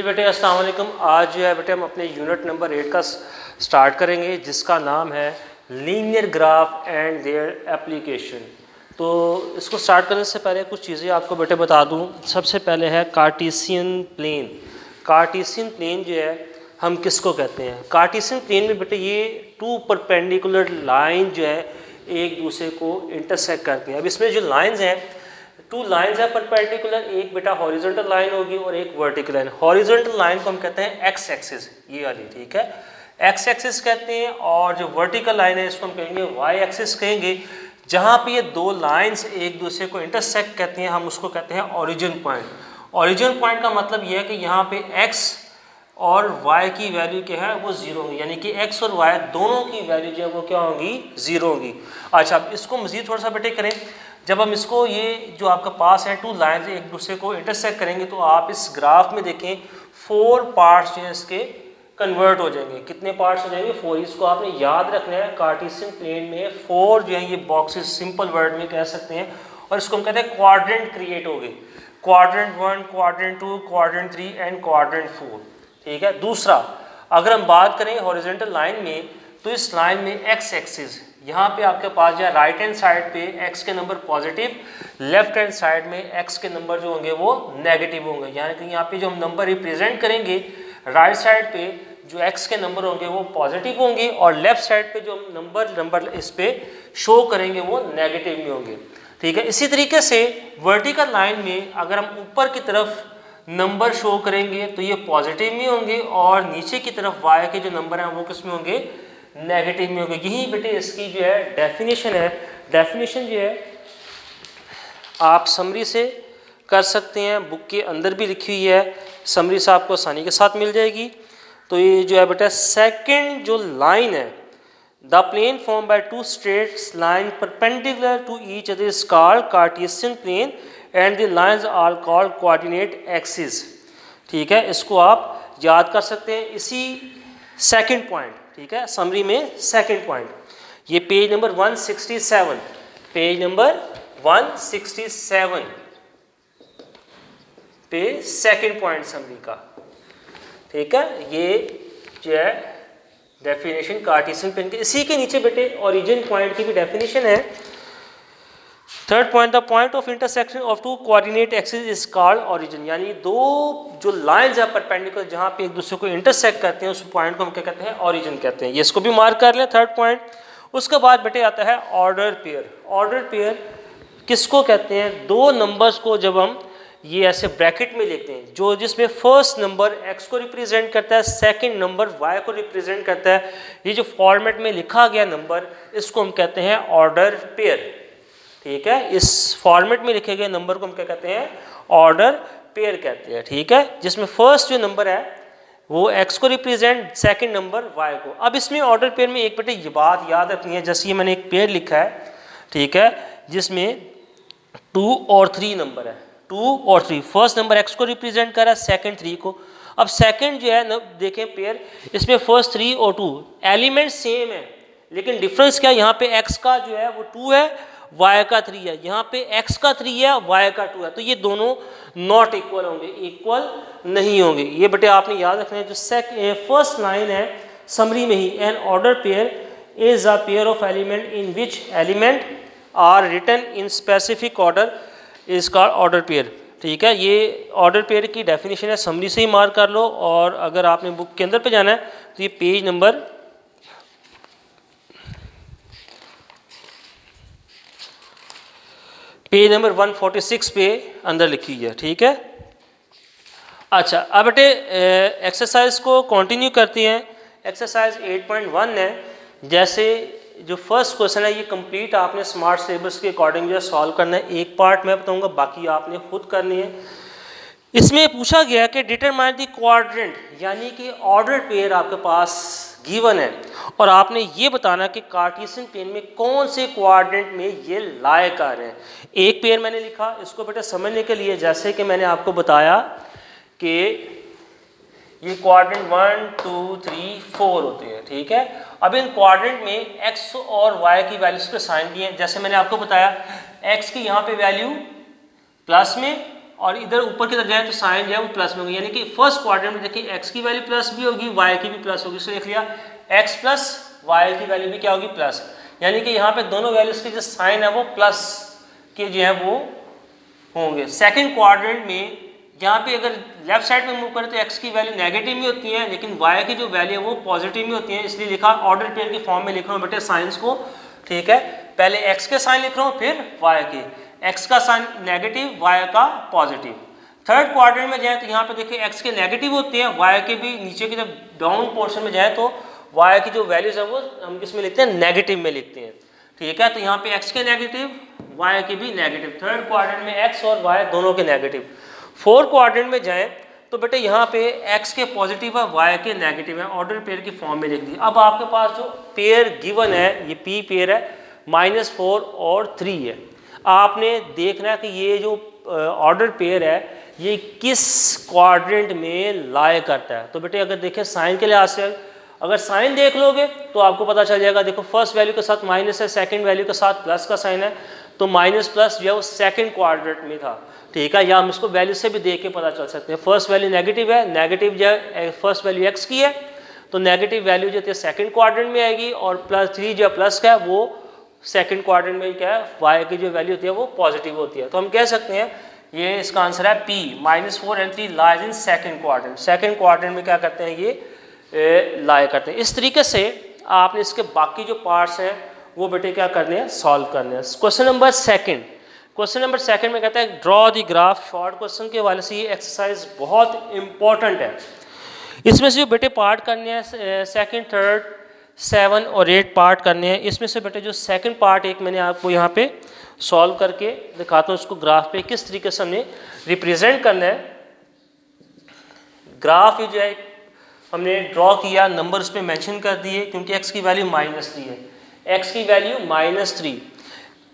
जी बेटे अस्सलाम वालेकुम। आज जो है बेटे हम अपने यूनिट नंबर 8 का स्टार्ट करेंगे जिसका नाम है linear graph and their application. तो इसको स्टार्ट करने से पहले कुछ चीज़ें आपको बेटे बता दूं। सबसे पहले है कार्टेशियन प्लेन। कार्टेशियन प्लेन जो है हम किसको कहते हैं? कार्टेशियन प्लेन में बेटे ये टू परपेंडिकुलर लाइन जो है एक दूसरे को इंटरसेक्ट करती हैं। अब इसमें जो लाइंस हैं, टू लाइंस है परपेंडिकुलर, एक बेटा हॉरिजॉन्टल लाइन होगी और एक वर्टिकल लाइन। हॉरिजॉन्टल लाइन को हम कहते हैं एक्स एक्सिस, ये वाली, ठीक है, एक्स एक्सिस कहते हैं। और जो वर्टिकल लाइन है इसको हम कहेंगे वाई एक्सिस कहेंगे। जहाँ पे ये दो लाइंस एक दूसरे को इंटरसेक्ट करती हैं हम उसको कहते हैं ओरिजिन पॉइंट। ओरिजिन पॉइंट का मतलब ये है कि यहाँ पे एक्स और y की वैल्यू क्या है, वो जीरो होगी, यानी कि x और y दोनों की वैल्यू जो है वो क्या होगी, जीरो होगी। अच्छा, अब इसको मजीद थोड़ा सा बेटे करें। जब हम इसको ये जो आपका पास है टू लाइंस एक दूसरे को इंटरसेक्ट करेंगे तो आप इस ग्राफ में देखें 4 पार्ट्स जो है इसके कन्वर्ट हो जाएंगे। कितने पार्ट्स हो जाएंगे? 4। इसको आपने याद रखना है। कार्टेशियन प्लेन में 4 जो है ये बॉक्सेस सिंपल वर्ड में कह सकते हैं और इसको हम कहते हैं क्वाड्रेंट क्रिएट हो गए। Quadrant 1, quadrant 2, quadrant 3 and quadrant 4, ठीक है। दूसरा, अगर हम बात करें हॉरिजॉन्टल लाइन में तो इस लाइन में एक्स एक्सिस, यहाँ पे आपके पास जो है राइट हैंड साइड पे एक्स के number positive, left hand side में एक्स के नंबर जो होंगे वो नेगेटिव होंगे। यानी कि यहाँ पे जो हम नंबर रिप्रेजेंट करेंगे राइट साइड पे जो एक्स के नंबर होंगे वो पॉजिटिव होंगे और लेफ्ट साइड पे जो हम नंबर इस पे शो करेंगे वो नेगेटिव में होंगे, ठीक है। इसी तरीके से वर्टिकल लाइन में अगर हम ऊपर की तरफ नंबर शो करेंगे तो ये पॉजिटिव में होंगे और नीचे की तरफ वाई के जो नंबर हैं वो किस में होंगे, नेगेटिव में होंगे। यही बेटे इसकी जो है डेफिनेशन है। डेफिनेशन जो है आप समरी से कर सकते हैं, बुक के अंदर भी लिखी हुई है, समरी से आपको आसानी के साथ मिल जाएगी। तो ये जो है बेटा सेकंड जो लाइन है, the plane form by two straight line perpendicular to each other is called Cartesian plane and the lines are called coordinate axis, ठीक है। इसको आप याद कर सकते हैं। इसी सेकंड पॉइंट, ठीक है, समरी में सेकंड पॉइंट, ये पेज नंबर 167, पेज नंबर 167 पे सेकंड पॉइंट समरी का, ठीक है। ये जो है डेफिनेशन कार्टेशियन प्लेन की। इसी के नीचे बेटे ओरिजिन पॉइंट की भी डेफिनेशन है। Third point, the point of intersection of two coordinate axis is called origin, यानी दो जो लाइंस है परपेंडिकुलर जहां पे एक दूसरे को इंटरसेक्ट करते हैं उस पॉइंट को हम क्या कहते हैं, ओरिजिन कहते हैं। ये इसको भी मार्क कर लें, थर्ड पॉइंट। उसके बाद बेटे आता है ऑर्डर पेयर। ऑर्डर पेयर किसको कहते हैं? दो नंबर्स को जब हम ये ऐसे ब्रैकेट में लेते हैं, जो जिसमें फर्स्ट नंबर x को रिप्रेजेंट करता है, सेकंड नंबर y को रिप्रेजेंट करता है, ये जो फॉर्मेट में लिखा गया नंबर, इसको हम कहते हैं ऑर्डर पेयर, ठीक है। इस फॉर्मेट में लिखे गए नंबर को हम क्या कहते हैं, ऑर्डर पेयर कहते हैं, ठीक है। जिसमें फर्स्ट जो नंबर है वो x को रिप्रेजेंट, सेकंड नंबर y को। अब इसमें ऑर्डर पेयर में एक बेटे ये बात याद रखनी है, जैसे ये मैंने एक पेयर लिखा है, ठीक है, जिसमें 2 और 3 नंबर है, 2 और 3। फर्स्ट नंबर x को रिप्रेजेंट कर रहा है, सेकंड 3 को। अब सेकंड जो है देखें पेयर, इसमें फर्स्ट 3 और 2 एलिमेंट सेम है, लेकिन डिफरेंस क्या है, यहाँ पे x का जो है वो 2 है, y का 3 है, यहाँ पे x का 3 है, y का 2 है, तो ये दोनों नॉट इक्वल होंगे, इक्वल नहीं होंगे। ये बेटे आपने याद रखना है। जो फर्स्ट लाइन है समरी में ही, an order pair is a pair of element in which element are written in specific order is called order pair, ठीक है। ये ऑर्डर पेयर की डेफिनेशन है, समरी से ही मार्क कर लो। और अगर आपने बुक के अंदर पे जाना है तो ये पेज नंबर 146 पे अंदर लिखी है, ठीक है। अच्छा, अब बेटे एक्सरसाइज को कंटिन्यू करते हैं। एक्सरसाइज 8.1 है। जैसे जो फर्स्ट क्वेश्चन है ये कंप्लीट आपने स्मार्ट सिलेबस के अकॉर्डिंग जो है सॉल्व करना है। एक पार्ट मैं बताऊंगा, बाकी आपने खुद करनी है। इसमें पूछा गया कि डिटरमाइन द क्वाड्रेंट, यानी कि ऑर्डर पेयर आपके पास गिवन है और आपने ये बताना कि कार्टेशियन प्लेन में कौन से क्वाड्रेंट में ये लाए कर रहे हैं। एक पेयर मैंने लिखा, इसको बेटा समझने के लिए जैसे कि मैंने आपको बताया कि ये क्वाड्रेंट 1, 2, 3, 4 होते हैं, ठीक है। अब इन क्वाड्रेंट में x और y की वैल्यूज पे साइन दिए हैं। जैसे मैंने आपको बताया x की यहाँ पे वैल्यू प्लस में और इधर ऊपर की तरफ जाए तो साइन जो है वो प्लस में होगी, यानी कि फर्स्ट क्वाड्रेंट में देखिए एक्स की वैल्यू प्लस भी होगी, वाई की भी प्लस होगी। इसलिए लिख लिया एक्स प्लस वाई की वैल्यू भी क्या होगी, प्लस। यानी कि यहाँ पे दोनों वैल्यूज के जो साइन है वो प्लस के जो है वो होंगे। सेकंड क्वाड्रेंट में यहाँ पे अगर लेफ्ट साइड में मूव करें तो एक्स की वैल्यू नेगेटिव में होती है, लेकिन वाई की जो वैल्यू है वो पॉजिटिव में होती है। इसलिए लिखा ऑर्डर पेयर की फॉर्म में लिख रहा हूँ बेटे साइंस को, ठीक है। पहले एक्स के साइन लिख रहा हूँ, फिर वाई के, एक्स का साइन नेगेटिव, वाई का पॉजिटिव। थर्ड क्वाड्रेंट में जाए तो यहाँ पे देखिए एक्स के नेगेटिव होते हैं, वाई के भी नीचे की जब डाउन पोर्शन में जाए तो वाई की जो वैल्यूज है वो हम किसमें लिखते हैं, नेगेटिव में लिखते हैं, ठीक है। तो यहाँ पे एक्स के नेगेटिव, वाई के भी नेगेटिव। थर्ड क्वाड्रेंट में एक्स और वाई दोनों के नेगेटिव। फोर्थ क्वाड्रेंट में जाए तो बेटे यहाँ पे एक्स के पॉजिटिव है, वाई के नेगेटिव है, ऑर्डर पेयर की फॉर्म में लिख दी। अब आपके पास जो पेयर गिवन है ये पी पेयर है, -4 और 3 है। आपने देखना है कि ये जो ऑर्डर पेयर है ये किस क्वाड्रेंट में लाई करता है। तो बेटे अगर देखें साइन के लिहाज से, अगर साइन देख लोगे तो आपको पता चल जाएगा। देखो फर्स्ट वैल्यू के साथ माइनस है, सेकंड वैल्यू के साथ प्लस का साइन है, तो माइनस प्लस जो है वो सेकंड क्वाड्रेंट में था, ठीक है। या हम इसको वैल्यू से भी देख के पता चल सकते हैं। फर्स्ट वैल्यू नेगेटिव है, नेगेटिव जो है फर्स्ट वैल्यू एक्स की है, तो नेगेटिव वैल्यू जो है सेकंड क्वाड्रेंट में आएगी, और +3 जो है प्लस का है वो सेकंड क्वाड्रेंट में क्या है, वाई की जो वैल्यू होती है वो पॉजिटिव होती है। तो हम कह सकते हैं ये इसका आंसर है P, -4 and 3 lies in second quadrant. Second quadrant में क्या करते हैं, ये लाई करते हैं। इस तरीके से आपने इसके बाकी जो पार्ट्स हैं वो बेटे क्या करने हैं, सॉल्व करने हैं। क्वेश्चन नंबर सेकंड में कहता है draw the graph. Short question के हवाले से ये एक्सरसाइज बहुत इंपॉर्टेंट है। इसमें से जो बेटे पार्ट करने हैं सेकंड, थर्ड, 7 और 8 पार्ट करने हैं। इसमें से बेटे जो सेकंड पार्ट एक मैंने आपको यहाँ पे सॉल्व करके दिखाता हूँ, उसको ग्राफ पे किस तरीके से हमने रिप्रेजेंट करना है। ग्राफ जो है हमने ड्रॉ किया, नंबर उस पर मैंशन कर दिए, क्योंकि एक्स की वैल्यू -3 है, एक्स की वैल्यू -3।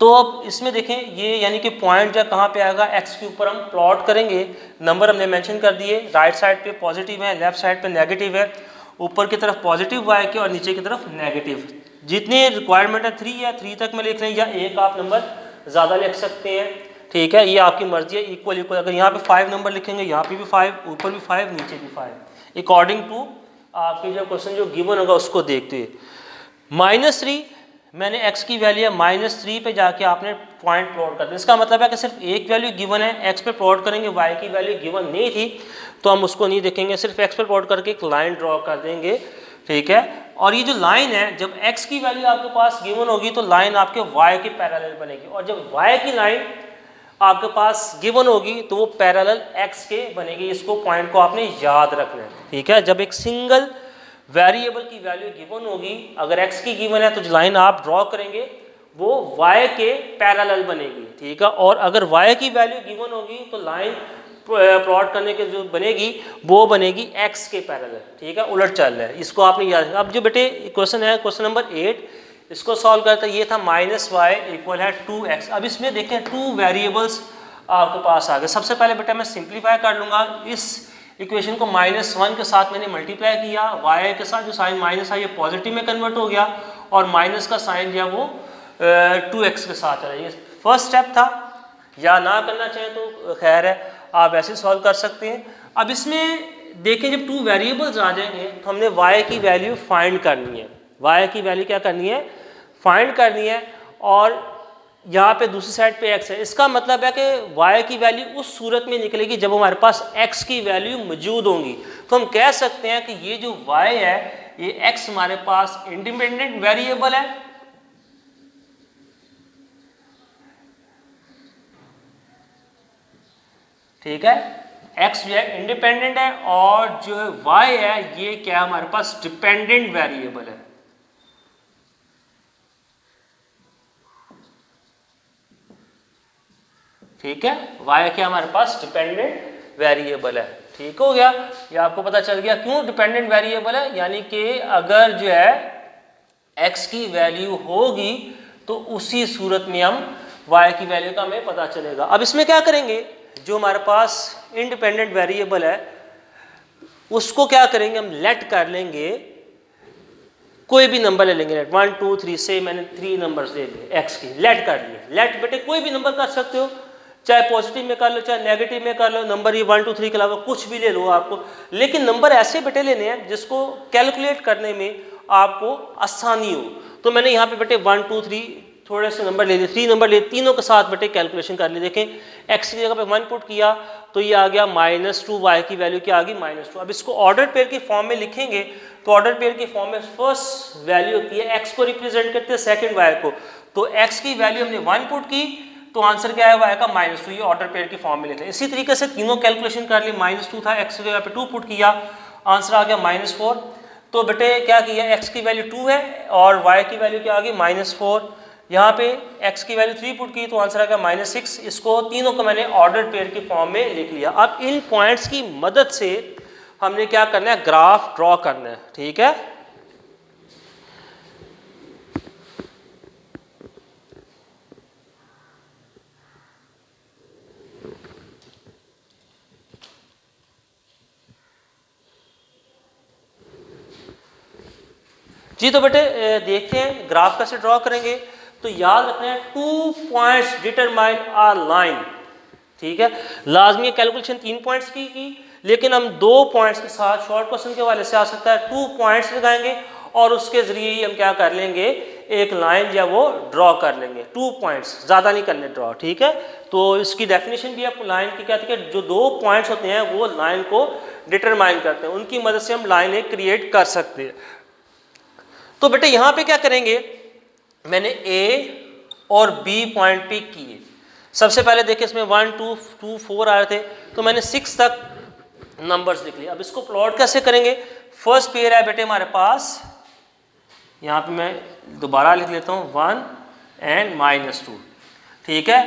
तो अब इसमें देखें ये यानी कि पॉइंट जो कहाँ पे आएगा, एक्स के ऊपर हम प्लॉट करेंगे। नंबर हमने मेंशन कर दिए, राइट साइड पे पॉजिटिव है, लेफ्ट साइड पे नेगेटिव है, ऊपर की तरफ पॉजिटिव वाई के और नीचे की तरफ नेगेटिव। जितनी रिक्वायरमेंट है 3 या 3 तक में लिख लें, या एक आप नंबर ज़्यादा लिख सकते हैं, ठीक है, ये आपकी मर्जी है। इक्वल अगर यहाँ पे 5 नंबर लिखेंगे, यहाँ पे भी 5, ऊपर भी 5, नीचे भी 5, अकॉर्डिंग टू आपके जो क्वेश्चन जो गिवन होगा उसको देखते हुए। -3 मैंने x की वैल्यू है, -3 पे जाके आपने पॉइंट प्लॉट कर दिया। इसका मतलब है कि सिर्फ एक वैल्यू गिवन है, x पे प्लॉट करेंगे, y की वैल्यू गिवन नहीं थी तो हम उसको नहीं देखेंगे, सिर्फ x पे प्लॉट करके एक लाइन ड्रॉ कर देंगे, ठीक है। और ये जो लाइन है, जब x की वैल्यू आपके पास गिवन होगी तो लाइन आपके y के पैरेलल बनेगी, और जब y की लाइन आपके पास गिवन होगी तो वो पैरेलल x के बनेगी। इसको पॉइंट को आपने याद रखना है, ठीक है। जब एक सिंगल वेरिएबल की वैल्यू गिवन होगी, अगर x की गिवन है तो जो लाइन आप ड्रॉ करेंगे वो y के पैरेलल बनेगी, ठीक है। और अगर y की वैल्यू गिवन होगी तो लाइन प्लॉट करने के जो बनेगी वो बनेगी x के पैरेलल, ठीक है, उलट चल रहा है। इसको आपने याद। अब जो बेटे क्वेश्चन है, क्वेश्चन नंबर 8, इसको सॉल्व करते ये था -y इक्वल है 2x। अब इसमें देखें 2 वेरिएबल्स आपके पास आ गए। सबसे पहले बेटा मैं सिंप्लीफाई कर लूँगा, इस इक्वेशन को -1 के साथ मैंने मल्टीप्लाई किया, y के साथ जो साइन माइनस है ये पॉजिटिव में कन्वर्ट हो गया, और माइनस का साइन जो है वो 2x के साथ चला। ये फर्स्ट स्टेप था, या ना करना चाहें तो खैर है, आप ऐसे सॉल्व कर सकते हैं। अब इसमें देखें जब 2 वेरिएबल्स आ जाएंगे तो हमने y की वैल्यू फाइंड करनी है, y की वैल्यू क्या करनी है, फाइंड करनी है। और यहाँ पे दूसरी साइड पे x है, इसका मतलब है कि y की वैल्यू उस सूरत में निकलेगी जब हमारे पास x की वैल्यू मौजूद होंगी। तो हम कह सकते हैं कि ये जो y है, ये x हमारे पास इंडिपेंडेंट वेरिएबल है, ठीक है, x जो है इंडिपेंडेंट है, और जो y है ये क्या हमारे पास डिपेंडेंट वेरिएबल है, ठीक है। y क्या हमारे पास डिपेंडेंट वेरिएबल है, ठीक हो गया। ये आपको पता चल गया क्यों डिपेंडेंट वेरिएबल है, यानी कि अगर जो है x की वैल्यू होगी तो उसी सूरत में हम y की वैल्यू का हमें पता चलेगा। अब इसमें क्या करेंगे, जो हमारे पास इंडिपेंडेंट वेरिएबल है उसको क्या करेंगे, हम लेट कर लेंगे, कोई भी नंबर ले लेंगे, 1 2 3 से मैंने 3 नंबर्स ले लिए, x की लेट कर लिए। लेट बेटे कोई भी नंबर कर सकते हो, चाहे पॉजिटिव में कर लो चाहे नेगेटिव में कर लो, नंबर ये 1 2 3 के अलावा कुछ भी ले लो आपको, लेकिन नंबर ऐसे बेटे लेने हैं जिसको कैलकुलेट करने में आपको आसानी हो। तो मैंने यहाँ पे बेटे 1 2 3 थोड़े से नंबर ले लिए, 3 नंबर ले, तीनों के साथ बेटे कैलकुलेशन कर ली। देखें x की जगह पे 1 पुट किया तो ये आ गया -2, y की वैल्यू क्या आ गई -2। अब इसको ऑर्डर पेयर की फॉर्म में लिखेंगे तो ऑर्डर पेयर की फॉर्म में फर्स्ट वैल्यू होती है x को रिप्रेजेंट करते हैं, सेकंड y को। तो x की वैल्यू हमने 1 पुट की तो आंसर क्या है y का -2, ये ऑर्डर पेयर की फॉर्म में लिख लें। इसी तरीके से तीनों कैलकुलेशन कर ली, -2 था, x की जगह पे 2 पुट किया, आंसर आ गया -4। तो बेटे क्या किया, x की वैल्यू 2 है और y की वैल्यू क्या आ गई -4। यहाँ पे x की वैल्यू 3 पुट की तो आंसर आ गया -6। इसको तीनों को मैंने ऑर्डर पेयर की फॉर्म में लिख लिया। अब इन पॉइंट्स की मदद से हमने क्या करना है, ग्राफ ड्रॉ करना है, ठीक है। जी तो बेटे देखते हैं ग्राफ कैसे ड्रॉ करेंगे। तो याद रखना है 2 पॉइंट्स डिटरमाइन आ लाइन, ठीक है। लाजमी कैलकुलेशन 3 पॉइंट्स की लेकिन हम 2 पॉइंट्स के साथ शॉर्ट क्वेश्चन के हवाले से आ सकता है 2 पॉइंट्स लगाएंगे और उसके जरिए ही हम क्या कर लेंगे, एक लाइन जो है वो ड्रॉ कर लेंगे। 2 पॉइंट्स, ज़्यादा नहीं करने ड्रॉ, ठीक है। तो इसकी डेफिनेशन भी है लाइन की, क्या है, जो 2 पॉइंट्स होते हैं वो लाइन को डिटरमाइन करते हैं, उनकी मदद से हम लाइन एक क्रिएट कर सकते हैं। तो बेटे यहाँ पे क्या करेंगे, मैंने A और B पॉइंट पिक किए। सबसे पहले देखिए इसमें 1 2 2 4 आ रहे थे तो मैंने 6 तक नंबर्स लिख लिए। अब इसको प्लॉट कैसे करेंगे, फर्स्ट पेयर है बेटे हमारे पास, यहाँ पे मैं दोबारा लिख लेता हूँ 1 एंड -2, ठीक है।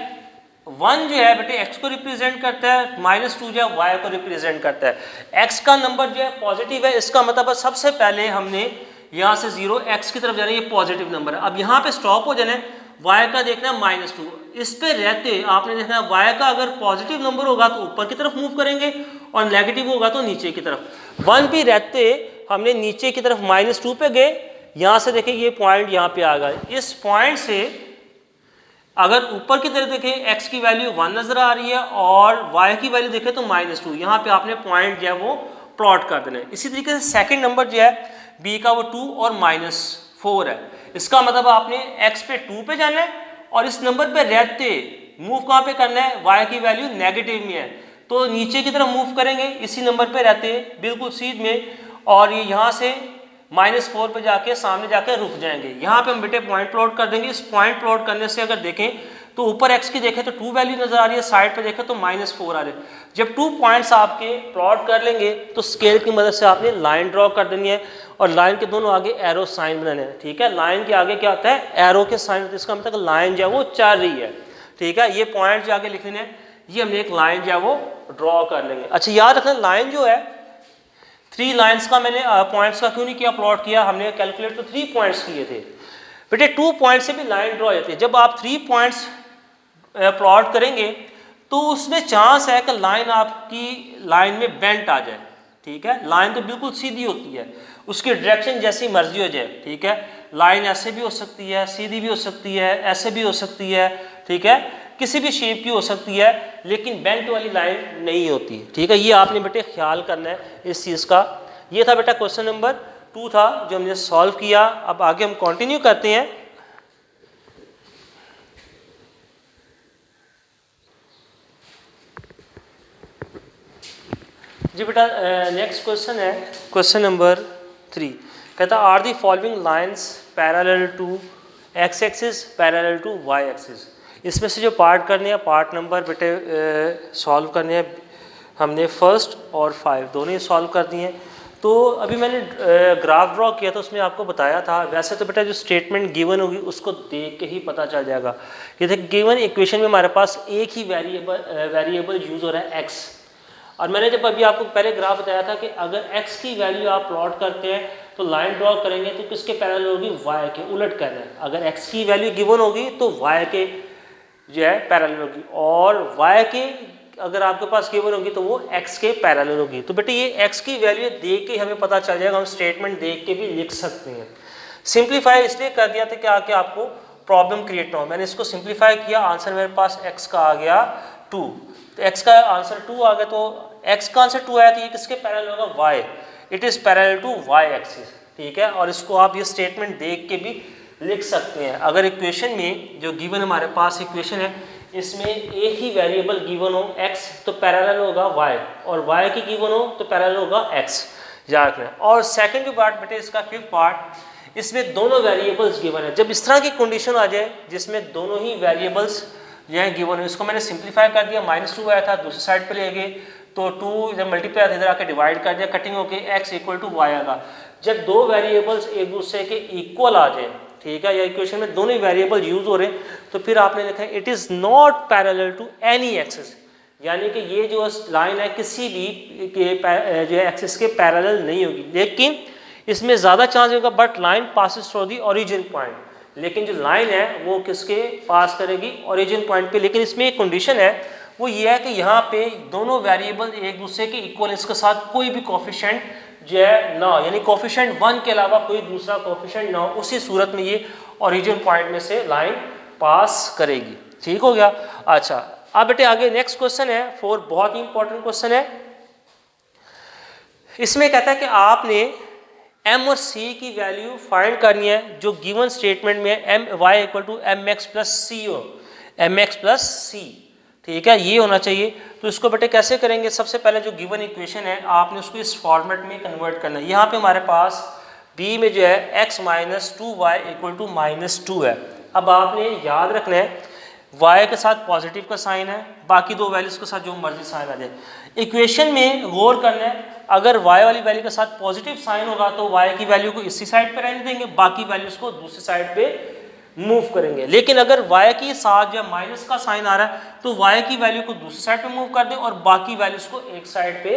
1 जो है बेटे x को रिप्रेजेंट करता है, -2 जो है y को रिप्रेजेंट करता है। x का नंबर जो है पॉजिटिव है, इसका मतलब सबसे पहले हमने यहाँ से 0 x की तरफ जाना है, ये पॉजिटिव नंबर है। अब यहाँ पे स्टॉप हो जाना है, y का देखना है -2। इस पे रहते आपने देखना है y का अगर पॉजिटिव नंबर होगा तो ऊपर की तरफ मूव करेंगे और नेगेटिव होगा तो नीचे की तरफ। 1 भी रहते हमने नीचे की तरफ -2 पे गए, यहाँ से देखिए ये पॉइंट यहाँ पे आ गया। इस पॉइंट से अगर ऊपर की तरफ देखें x की वैल्यू 1 नजर आ रही है और y की वैल्यू देखें तो -2, यहाँ पे आपने पॉइंट जो है वो प्लॉट कर देना है। इसी तरीके से सेकंड नंबर जो है b का वो 2 और -4 है, इसका मतलब आपने x पे 2 पे जाना है और इस नंबर पे रहते मूव कहाँ पे करना है, y की वैल्यू नेगेटिव में है तो नीचे की तरफ मूव करेंगे इसी नंबर पे रहते बिल्कुल सीध में, और ये यहाँ से -4 पे जाके सामने जाके रुक जाएंगे। यहाँ पे हम बेटे पॉइंट प्लॉट कर देंगे। इस पॉइंट प्लॉट करने से अगर देखें तो ऊपर x की देखें तो 2 वैल्यू नजर आ रही है, साइड पे देखें तो -4 आ रही है। जब 2 पॉइंट्स आपके प्लॉट कर लेंगे तो स्केल की मदद से आपने लाइन ड्रॉ कर देनी है और लाइन के दोनों आगे एरो साइन बनाने हैं, ठीक है। लाइन के आगे क्या होता है, एरो के साइन, इसका मतलब लाइन जो है वो चल रही है, ठीक है। ये पॉइंट जो आगे लिख लेने हैं, ये हमने एक लाइन जो है वो ड्रॉ कर लेंगे। अच्छा याद रखना लाइन जो है 3 लाइन्स का मैंने पॉइंट्स का क्यों नहीं किया प्लॉट किया, हमने कैलकुलेट तो 3 पॉइंट्स किए थे बेटे। 2 पॉइंट से भी लाइन ड्रॉ होती है। जब आप 3 पॉइंट्स प्लॉट करेंगे तो उसमें चांस है कि लाइन आपकी लाइन में बेंट आ जाए, ठीक है। लाइन तो बिल्कुल सीधी होती है, उसकी डायरेक्शन जैसी मर्जी हो जाए, ठीक है। लाइन ऐसे भी हो सकती है, सीधी भी हो सकती है, ऐसे भी हो सकती है, ठीक है, किसी भी शेप की हो सकती है, लेकिन बेंट वाली लाइन नहीं होती, ठीक है। ये आपने बेटे ख्याल करना है इस चीज़ का। ये था बेटा क्वेश्चन नंबर 2 था जो हमने सॉल्व किया। अब आगे हम कंटिन्यू करते हैं। जी बेटा नेक्स्ट क्वेश्चन है क्वेश्चन नंबर 3। कहता are the following lines parallel to x axis parallel to y axis. इसमें से जो पार्ट करने हैं, पार्ट नंबर बेटे सॉल्व करने हैं हमने फर्स्ट और 5 दोनों ही सॉल्व कर दिए हैं। तो अभी मैंने ग्राफ ड्रॉ किया था, उसमें आपको बताया था। वैसे तो बेटा जो स्टेटमेंट गिवन होगी उसको देख के ही पता चल जाएगा। ये देखिए गिवन इक्वेशन में हमारे पास एक ही वेरिएबल यूज़ हो रहा है x, और मैंने जब अभी आपको पहले ग्राफ बताया था कि अगर x की वैल्यू आप प्लॉट करते हैं तो लाइन ड्रॉ करेंगे तो किसके पैरेलल होगी, y के, उलट करना है। अगर x की वैल्यू गिवन होगी तो y के जो है पैरेलल होगी, और y के अगर आपके पास गिवन होगी तो वो x के पैरेलल होगी। तो बेटे ये x की वैल्यू देख के हमें पता चल जाएगा, हम स्टेटमेंट देख के भी लिख सकते हैं। सिंप्लीफाई इसलिए कर दिया था कि आके आपको प्रॉब्लम क्रिएट ना हो। मैंने इसको सिंप्लीफाई किया, आंसर मेरे पास x का आ गया 2, तो x का आंसर 2 आ गया, तो x का आंसर 2 आया तो ये किसके पैरेलल होगा, y, it is parallel to y axis, ठीक है। और इसको आप ये स्टेटमेंट देख के भी लिख सकते हैं। अगर इक्वेशन में जो गिवन हमारे पास इक्वेशन है इसमें एक ही वेरिएबल गिवन हो x तो पैरेलल होगा y, और y की गिवन हो तो पैरेलल होगा x, याद रखना। और सेकंड जो पार्ट बेटे इसका फिफ्थ पार्ट, इसमें दोनों वेरिएबल्स गिवन है। जब इस तरह की कंडीशन आ जाए जिसमें दोनों ही वेरिएबल्स जो है गिवन है, इसको मैंने सिंप्लीफाई कर दिया, -2 आया था दूसरी साइड पे ले गए तो 2 जब मल्टीप्लाई इधर आके डिवाइड कर दिया, कटिंग होके x इक्वल टू y आएगा। जब दो वेरिएबल्स एक दूसरे के इक्वल आ जाए, ठीक है, या इक्वेशन में दोनों ही वेरिएबल यूज हो रहे हैं, तो फिर आपने लिखा है it is not parallel to any axis, यानी कि ये जो लाइन है किसी भी के जो है एक्सिस के पैरेलल नहीं होगी, लेकिन इसमें ज़्यादा चांस होगा but line passes through the origin point, लेकिन जो लाइन है वो किसके पास करेगी, ओरिजिन पॉइंट पे। लेकिन इसमें एक कंडीशन है, वो ये है कि यहाँ पे दोनों वेरिएबल एक दूसरे के इक्वल, इसके साथ कोई भी कोफिशिएंट जो है ना, यानी कोफिशिएंट 1 के अलावा कोई दूसरा कोफिशिएंट ना हो, उसी सूरत में ये ओरिजिन पॉइंट में से लाइन पास करेगी, ठीक हो गया। अच्छा, अब बेटे आगे नेक्स्ट क्वेश्चन है 4, बहुत ही इंपॉर्टेंट क्वेश्चन है। इसमें कहता है कि आपने m और c की वैल्यू फाइंड करनी है जो गिवन स्टेटमेंट में m y equal to M X plus C हो, एम एक्स प्लस सी, ठीक है, ये होना चाहिए। तो इसको बेटे कैसे करेंगे, सबसे पहले जो गिवन इक्वेशन है आपने उसको इस फॉर्मेट में कन्वर्ट करना है। यहाँ पे हमारे पास b में जो है x minus 2y equal to -2 है। अब आपने याद रखना है y के साथ पॉजिटिव का साइन है, बाकी दो वैल्यूज के साथ जो मर्जी साइन आ जाए। इक्वेशन में गौर करना है, अगर y वाली वैल्यू के साथ पॉजिटिव साइन होगा तो y की वैल्यू को इसी साइड पे रहने देंगे, बाकी वैल्यूज को दूसरी साइड पे मूव करेंगे। लेकिन अगर y के साथ जो माइनस का साइन आ रहा है तो y की वैल्यू को दूसरी साइड पे मूव कर दें और बाकी वैल्यूज को एक साइड पे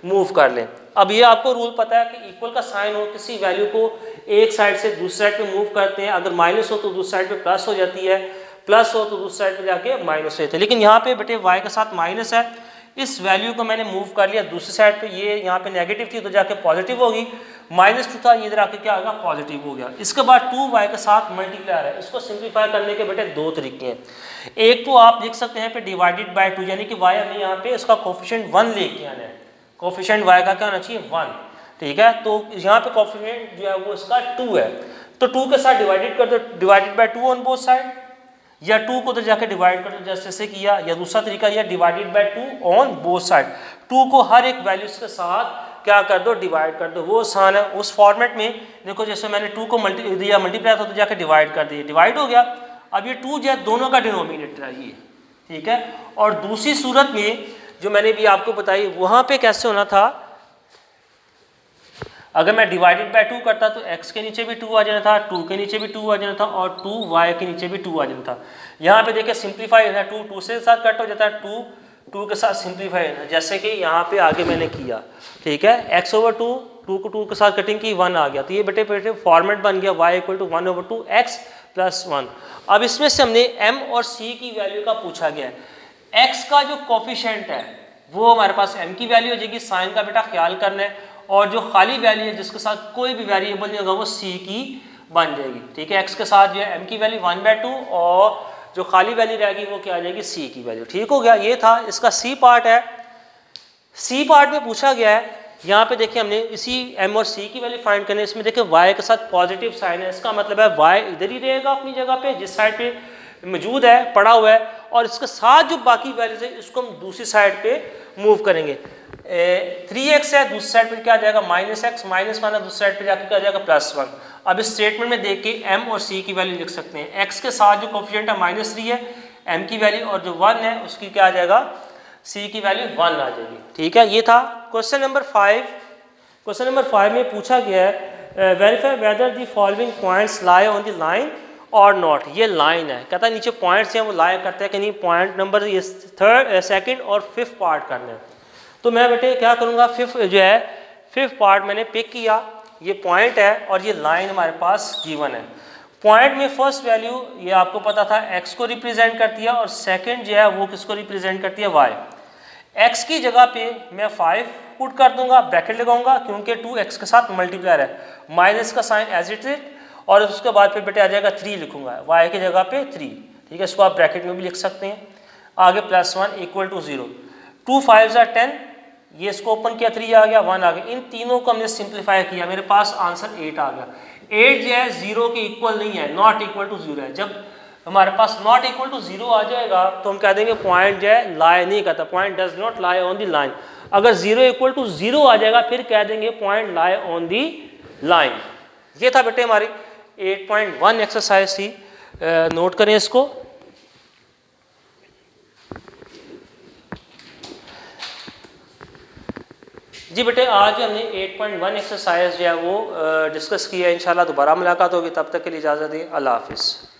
मूव कर लें। अब ये आपको रूल पता है कि इक्वल का साइन हो किसी वैल्यू को एक साइड से दूसरी साइड पे मूव करते हैं, अगर माइनस हो तो दूसरी साइड पे प्लस हो जाती है, प्लस हो तो दूसरी साइड पे जाके माइनस हो जाती है। लेकिन यहाँ पे बेटे y के साथ माइनस है, इस वैल्यू को मैंने मूव कर लिया दूसरी साइड पे, ये यहाँ पे नेगेटिव थी तो जाके पॉजिटिव होगी, -2 था ये इधर आके क्या होगा, पॉजिटिव हो गया। इसके बाद 2y के साथ मल्टीप्लाई है, इसको सिंप्लीफाई करने के बेटे दो तरीके हैं। एक तो आप लिख सकते हैं पे डिवाइडेड बाय 2, यानी कि y हमें यहाँ पे इसका कोफिशिएंट 1 लेके आना है, कोफिशिएंट y का क्या होना चाहिए 1, ठीक है। तो यहाँ पे कोफिशिएंट जो है वो इसका 2 है, तो 2 के साथ डिवाइडेड कर दो, divided by 2 on both side, या 2 को तो जाके डिवाइड कर दो जैसे किया, या दूसरा तरीका या divided by 2 on both side, 2 को हर एक वैल्यूज के साथ क्या कर दो, डिवाइड कर दो। वो आसान है, उस फॉर्मेट में देखो जैसे मैंने 2 को मल्टीप्लाई था तो जाके डिवाइड कर दिया, डिवाइड हो गया। अब ये 2 जो है दोनों का डिनोमिनेटर है ये, ठीक है। और दूसरी सूरत में जो मैंने भी आपको बताई वहाँ पे कैसे होना था, अगर मैं डिवाइडेड बाय 2 करता तो x के नीचे भी 2 आ जाना था, 2 के नीचे भी 2 आ जाना था और 2y के नीचे भी 2 आ जाना था। यहाँ पे देखिए सिंप्लीफाई है, 2 से साथ कट हो जाता है, 2 के साथ सिंप्लीफाई है, जैसे कि यहाँ पे आगे मैंने किया, ठीक है। x ओवर 2 को 2 के साथ कटिंग की 1 आ गया, तो ये बेटे बेटे फॉर्मेट बन गया y equal to 1 over 2 x plus 1। अब इसमें से हमने m और c की वैल्यू का पूछा गया है, x का जो कोफिशिएंट है वो हमारे पास m की वैल्यू हो जाएगी, साइन का बेटा ख्याल करना है, और जो खाली वैल्यू है जिसके साथ कोई भी वेरिएबल नहीं होगा वो c की बन जाएगी, ठीक है। x के साथ जो है m की वैल्यू 1/2 और जो खाली वैल्यू रहेगी वो क्या आ जाएगी, c की वैल्यू, ठीक हो गया। ये था इसका c पार्ट है। c पार्ट में पूछा गया है, यहाँ पे देखिए हमने इसी m और c की वैल्यू फाइंड करनी है। इसमें देखिए y के साथ पॉजिटिव साइन है, इसका मतलब है y इधर ही रहेगा अपनी जगह पे जिस साइड पे मौजूद है, पड़ा हुआ है, और इसके साथ जो बाकी वैल्यूज है इसको हम दूसरी साइड पे मूव करेंगे। 3x है, दूसरी साइड पे क्या आ जाएगा -x, -1 दूसरी साइड पे जाकर क्या आ जाएगा +1। अब इस स्टेटमेंट में देख के m और c की वैल्यू लिख सकते हैं। x के साथ जो कोफिशिएंट है -3 है m की वैल्यू, और जो 1 है उसकी क्या आ जाएगा, c की वैल्यू 1 आ जाएगी, ठीक है। ये था क्वेश्चन नंबर 5। क्वेश्चन नंबर 5 में पूछा गया है verify whether the following points lie on the line और नॉट। ये लाइन है, कहता है नीचे पॉइंट्स हैं वो लाई करते हैं कि नहीं, पॉइंट नंबर ये सेकंड और फिफ्थ पार्ट करना है। तो मैं बेटे क्या करूँगा, फिफ्थ पार्ट मैंने पिक किया, ये पॉइंट है और ये लाइन हमारे पास गिवन है। पॉइंट में फर्स्ट वैल्यू ये आपको पता था x को रिप्रेजेंट करती है और सेकंड जो है वो किसको रिप्रेजेंट करती है, y। x की जगह पे मैं 5 पुट कर दूंगा, ब्रैकेट लगाऊंगा क्योंकि 2x के साथ मल्टीप्लायर है, माइनस का साइन एज इट इज, और उसके बाद फिर बेटे आ जाएगा 3 लिखूंगा y की जगह पे 3, ठीक है। इसको आप ब्रैकेट में भी लिख सकते हैं। आगे +1 इक्वल टू 0, 2 5 ज़ा 10, ये इसको ओपन किया 3 आ गया, 1 आ गया, इन तीनों को हमने सिंप्लीफाई किया, मेरे पास आंसर 8 आ गया। 8 जो है 0 के इक्वल नहीं है, नॉट इक्वल टू 0 है। जब हमारे पास नॉट इक्वल टू 0 आ जाएगा तो हम कह देंगे पॉइंट जो है लाई नहीं करता, point does not lie on the line. अगर 0 इक्वल टू 0 आ जाएगा फिर कह देंगे point lie on the line. ये था बेटे हमारी 8.1 एक्सरसाइज थी, नोट करें इसको। जी बेटे आज हमने 8.1 एक्सरसाइज जो है वो डिस्कस किया है। इंशाल्लाह दोबारा मुलाकात होगी, तब तक के लिए इजाज़त दें। अल्लाह हाफिज़।